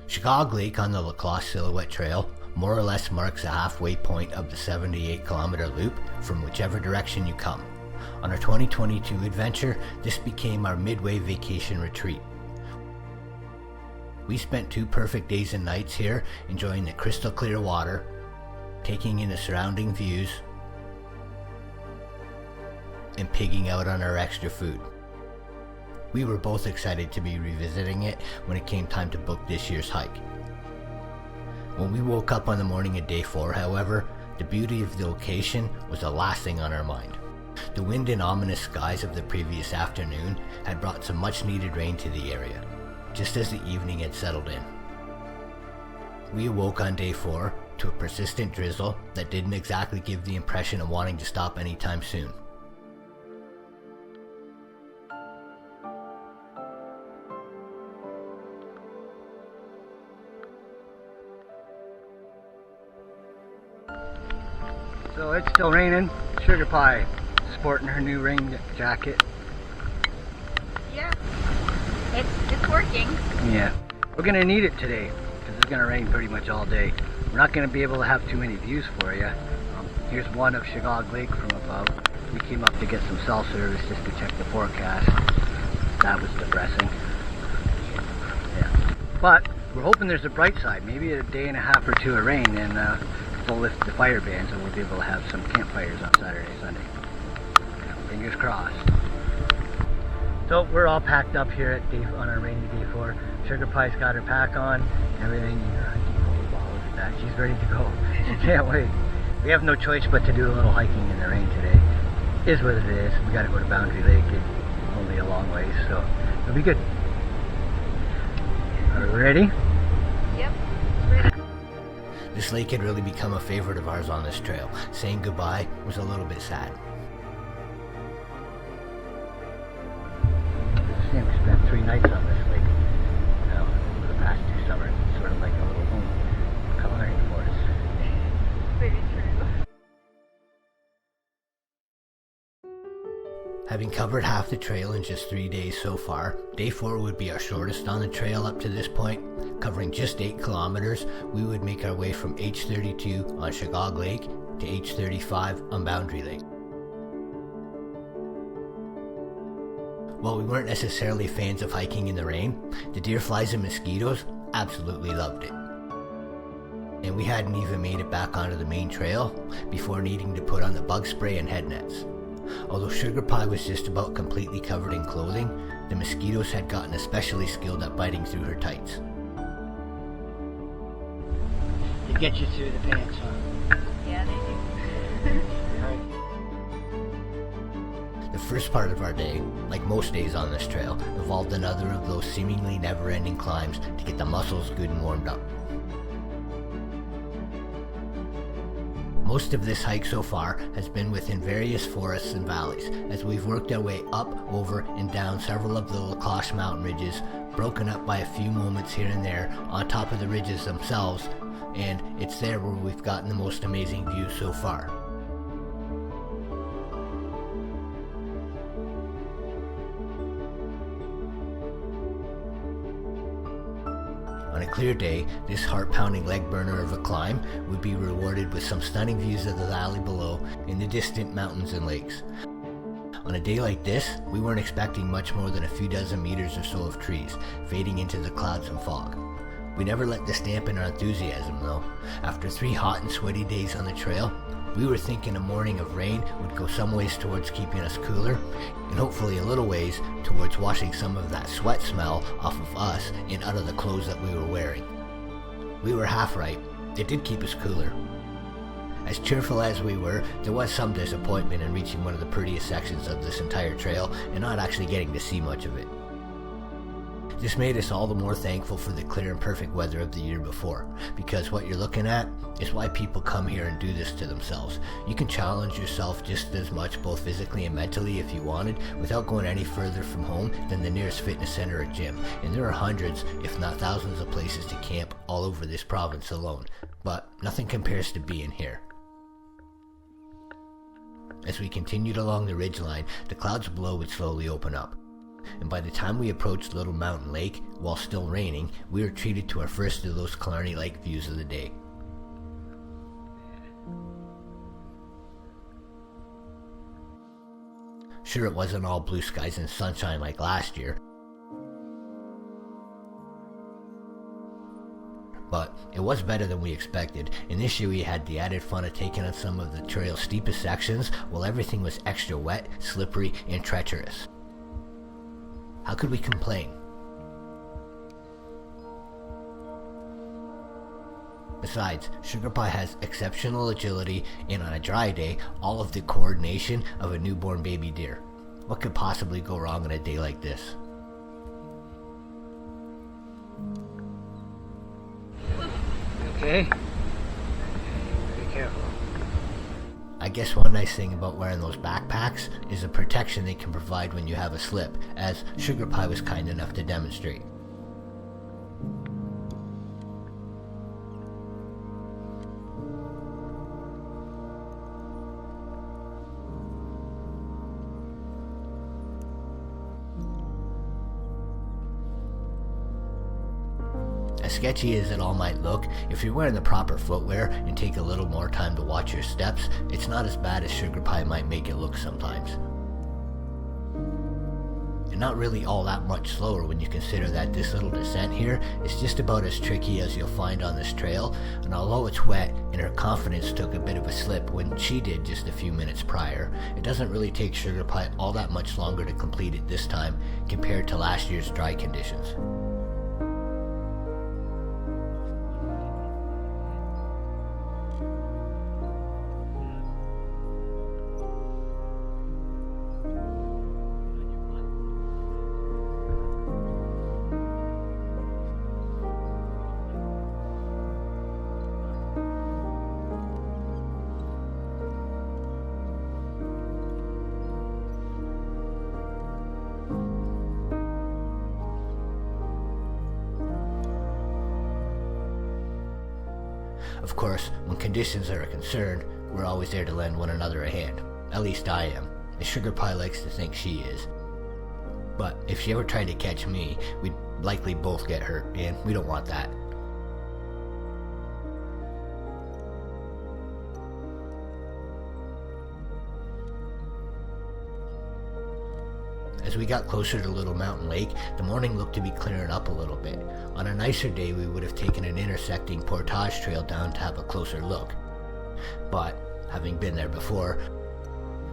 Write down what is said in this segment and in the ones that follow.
Shigaug Lake on the Cloche Silhouette Trail more or less marks the halfway point of the 78-kilometer loop from whichever direction you come. On our 2022 adventure, this became our midway vacation retreat. We spent 2 perfect days and nights here, enjoying the crystal clear water, taking in the surrounding views, and pigging out on our extra food. We were both excited to be revisiting it when it came time to book this year's hike. When we woke up on the morning of day 4, however, the beauty of the location was the last thing on our mind. The wind and ominous skies of the previous afternoon had brought some much needed rain to the area, just as the evening had settled in. We awoke on day 4 to a persistent drizzle that didn't exactly give the impression of wanting to stop anytime soon. So it's still raining. Sugar Pie sporting her new rain jacket. Yeah, it's working. Yeah, we're gonna need it today because it's gonna rain pretty much all day. We're not gonna be able to have too many views for you. Here's one of Shigaug Lake from above. We came up to get some cell service just to check the forecast. That was depressing. Yeah, but we're hoping there's a bright side. Maybe a day and a half or 2 of rain, and we'll lift the fire bans and we'll be able to have some campfires on Saturday, Sunday. Yeah, fingers crossed. So we're all packed up here on our rainy day 4. Sugar Pie's got her pack on, everything. Look at that, she's ready to go. She can't wait. We have no choice but to do a little hiking in the rain today. Is what it is. We got to go to Boundary Lake. It's only a long ways, so it'll be good. Are we ready? Yep, ready. This lake had really become a favorite of ours on this trail. Saying goodbye was a little bit sad. We spent 3 nights on this lake now over the past 2 summers. It's sort of like a little home Killarney for us. Very true. Having covered half the trail in just 3 days so far, day 4 would be our shortest on the trail up to this point. Covering just 8 kilometers, we would make our way from H32 on Shigaug Lake to H35 on Boundary Lake. While we weren't necessarily fans of hiking in the rain, the deer flies and mosquitoes absolutely loved it. And we hadn't even made it back onto the main trail before needing to put on the bug spray and head nets. Although Sugar Pie was just about completely covered in clothing, the mosquitoes had gotten especially skilled at biting through her tights. They get you through the pants, huh? Yeah, they do. The first part of our day, like most days on this trail, involved another of those seemingly never-ending climbs to get the muscles good and warmed up. Most of this hike so far has been within various forests and valleys, as we've worked our way up, over, and down several of the Cloche Mountain ridges, broken up by a few moments here and there on top of the ridges themselves, and it's there where we've gotten the most amazing views so far. On a clear day, this heart-pounding leg burner of a climb would be rewarded with some stunning views of the valley below and the distant mountains and lakes. On a day like this, we weren't expecting much more than a few dozen meters or so of trees, fading into the clouds and fog. We never let this dampen our enthusiasm though. After 3 hot and sweaty days on the trail, we were thinking a morning of rain would go some ways towards keeping us cooler, and hopefully a little ways towards washing some of that sweat smell off of us and out of the clothes that we were wearing. We were half right. It did keep us cooler. As cheerful as we were, there was some disappointment in reaching one of the prettiest sections of this entire trail and not actually getting to see much of it. This made us all the more thankful for the clear and perfect weather of the year before, because what you're looking at is why people come here and do this to themselves. You can challenge yourself just as much, both physically and mentally if you wanted, without going any further from home than the nearest fitness center or gym. And there are hundreds, if not thousands of places to camp all over this province alone. But nothing compares to being here. As we continued along the ridgeline, the clouds below would slowly open up. And by the time we approached Little Mountain Lake, while still raining, we were treated to our first of those Killarney Lake views of the day. Sure, it wasn't all blue skies and sunshine like last year, but it was better than we expected, and this year we had the added fun of taking on some of the trail's steepest sections while everything was extra wet, slippery, and treacherous. How could we complain? Besides, Sugar Pie has exceptional agility and on a dry day, all of the coordination of a newborn baby deer. What could possibly go wrong on a day like this? Okay? Be careful. I guess one nice thing about wearing those backpacks is the protection they can provide when you have a slip, as Sugar Pie was kind enough to demonstrate. As sketchy as it all might look, if you're wearing the proper footwear and take a little more time to watch your steps, it's not as bad as Sugar Pie might make it look sometimes. And not really all that much slower when you consider that this little descent here is just about as tricky as you'll find on this trail, and although it's wet and her confidence took a bit of a slip when she did just a few minutes prior, it doesn't really take Sugar Pie all that much longer to complete it this time compared to last year's dry conditions. Of course, when conditions are a concern, we're always there to lend one another a hand. At least I am, and Sugar Pie likes to think she is. But if she ever tried to catch me, we'd likely both get hurt, and we don't want that. As we got closer to Little Mountain Lake, the morning looked to be clearing up a little bit. On a nicer day, we would have taken an intersecting portage trail down to have a closer look. But, having been there before,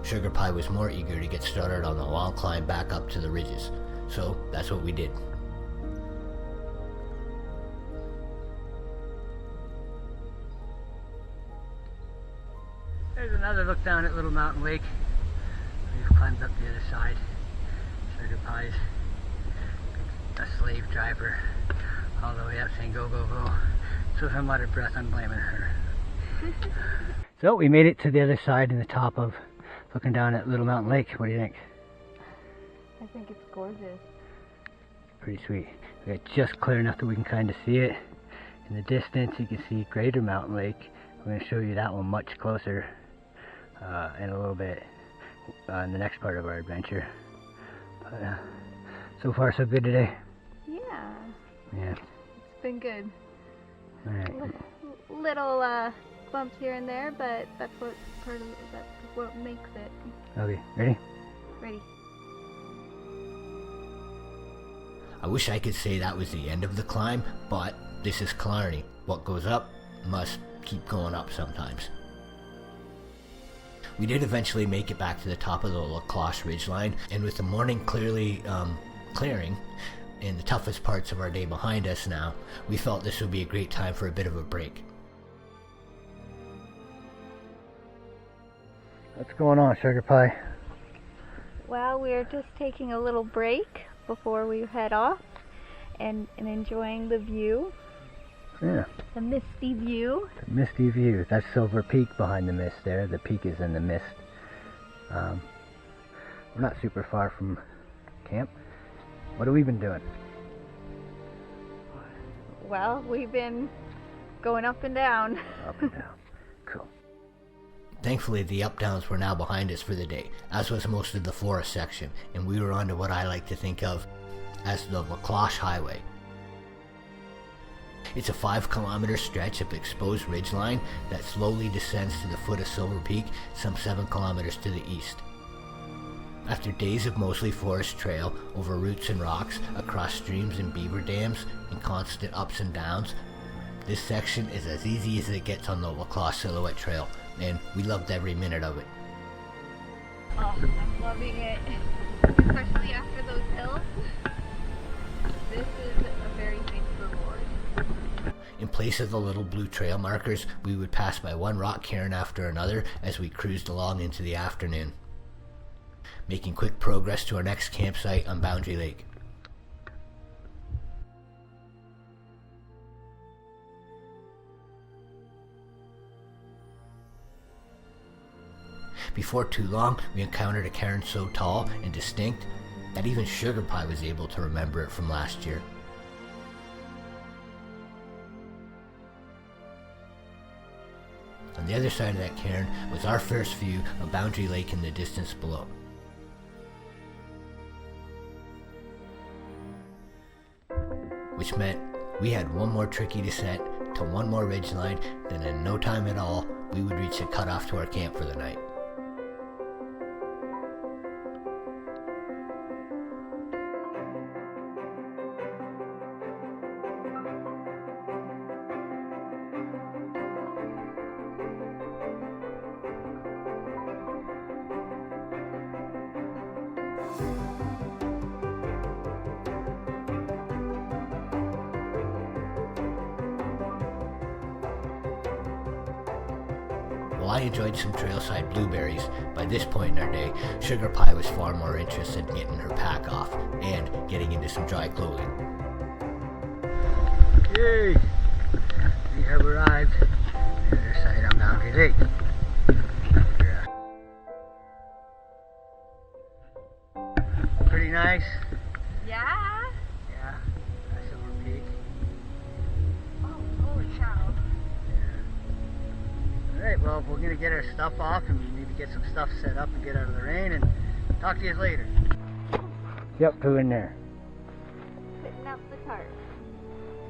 Sugar Pie was more eager to get started on the long climb back up to the ridges. So, that's what we did. There's another look down at Little Mountain Lake. We've climbed up the other side. Sugar Pie's a slave driver all the way up saying go, go, go. So if I'm out of breath, I'm blaming her. So we made it to the other side in the top of looking down at Little Mountain Lake. What do you think? I think it's gorgeous. Pretty sweet. We got just clear enough that we can kind of see it. In the distance you can see Greater Mountain Lake. I'm going to show you that one much closer in a little bit in the next part of our adventure. But so far so good today. Yeah. Yeah. It's been good. Alright. Little bumps here and there, but that's what makes it. Okay, ready? Ready. I wish I could say that was the end of the climb, but this is Killarney. What goes up must keep going up sometimes. We did eventually make it back to the top of the Cloche ridgeline, and with the morning clearly clearing and the toughest parts of our day behind us now, we felt this would be a great time for a bit of a break. What's going on, Sugar Pie? Well, we're just taking a little break before we head off and enjoying the view. Yeah. The misty view. The misty view. That's Silver Peak behind the mist there. The peak is in the mist. We're not super far from camp. What have we been doing? Well, we've been going up and down. Up and down. Cool. Thankfully, the up-downs were now behind us for the day, as was most of the forest section, and we were onto what I like to think of as the Cloche Highway. It's a 5-kilometer stretch of exposed ridgeline that slowly descends to the foot of Silver Peak, some 7 kilometers to the east. After days of mostly forest trail over roots and rocks, across streams and beaver dams, and constant ups and downs, this section is as easy as it gets on the Cloche Silhouette Trail, and we loved every minute of it. Oh, I'm loving it, especially after those hills. This is a very nice reward. In place of the little blue trail markers, we would pass by one rock cairn after another as we cruised along into the afternoon, making quick progress to our next campsite on Boundary Lake. Before too long, we encountered a cairn so tall and distinct that even Sugar Pie was able to remember it from last year. On the other side of that cairn was our first view of Boundary Lake in the distance below. Which meant we had one more tricky descent to one more ridgeline, then in no time at all, we would reach the cutoff to our camp for the night. While I enjoyed some trailside blueberries, by this point in our day, Sugar Pie was far more interested in getting her pack off and getting into some dry clothing. Yay! We have arrived at the other side on Boundary Lake. Pretty nice. Yeah? Yeah, that's Silver Peak. Oh, holy cow. Alright, well, we're going to get our stuff off and maybe get some stuff set up and get out of the rain, and talk to you later. Yep, who in there? Putting up the tarp.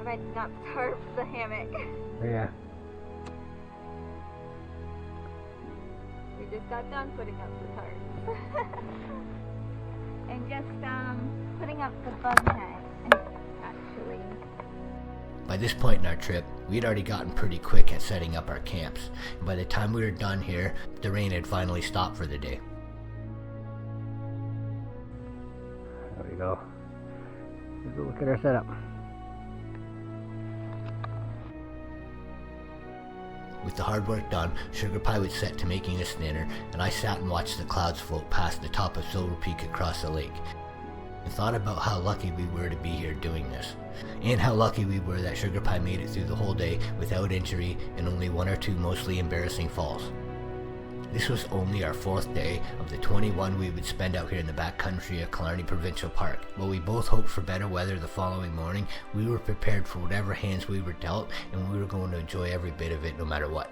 I mean, not the tarp, the hammock. Yeah. We just got done putting up the tarp. And just putting up the bug net, actually. By this point in our trip, we had already gotten pretty quick at setting up our camps, and by the time we were done here, the rain had finally stopped for the day. There we go. Here's a look at our setup. With the hard work done, Sugar Pie was set to making us dinner, and I sat and watched the clouds float past the top of Silver Peak across the lake, and thought about how lucky we were to be here doing this, and how lucky we were that Sugar Pie made it through the whole day without injury and only 1 or 2 mostly embarrassing falls. This was only our 4th day of the 21 we would spend out here in the backcountry of Killarney Provincial Park. While we both hoped for better weather the following morning, we were prepared for whatever hands we were dealt, and we were going to enjoy every bit of it no matter what.